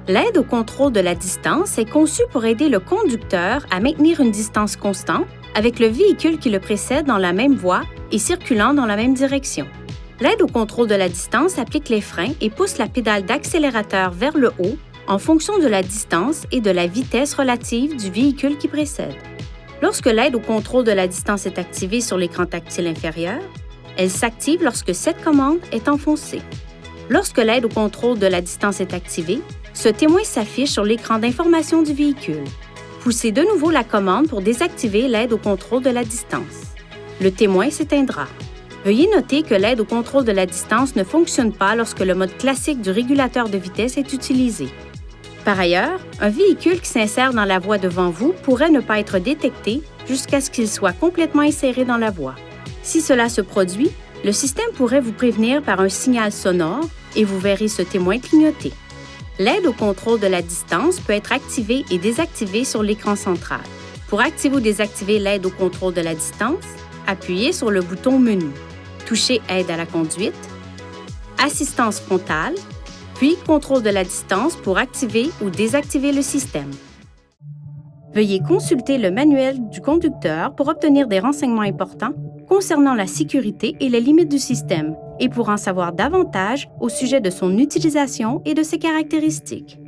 L'aide au contrôle de la distance est conçue pour aider le conducteur à maintenir une distance constante avec le véhicule qui le précède dans la même voie et circulant dans la même direction. L'aide au contrôle de la distance applique les freins et pousse la pédale d'accélérateur vers le haut en fonction de la distance et de la vitesse relative du véhicule qui précède. Lorsque l'aide au contrôle de la distance est activée sur l'écran tactile inférieur, elle s'active lorsque cette commande est enfoncée. Lorsque l'aide au contrôle de la distance est activée, ce témoin s'affiche sur l'écran d'information du véhicule. Poussez de nouveau la commande pour désactiver l'aide au contrôle de la distance. Le témoin s'éteindra. Veuillez noter que l'aide au contrôle de la distance ne fonctionne pas lorsque le mode classique du régulateur de vitesse est utilisé. Par ailleurs, un véhicule qui s'insère dans la voie devant vous pourrait ne pas être détecté jusqu'à ce qu'il soit complètement inséré dans la voie. Si cela se produit, le système pourrait vous prévenir par un signal sonore et vous verrez ce témoin clignoter. L'aide au contrôle de la distance peut être activée et désactivée sur l'écran central. Pour activer ou désactiver l'aide au contrôle de la distance, appuyez sur le bouton Menu. Touchez Aide à la conduite, Assistance frontale, puis Contrôle de la distance pour activer ou désactiver le système. Veuillez consulter le manuel du conducteur pour obtenir des renseignements importants concernant la sécurité et les limites du système et pour en savoir davantage au sujet de son utilisation et de ses caractéristiques.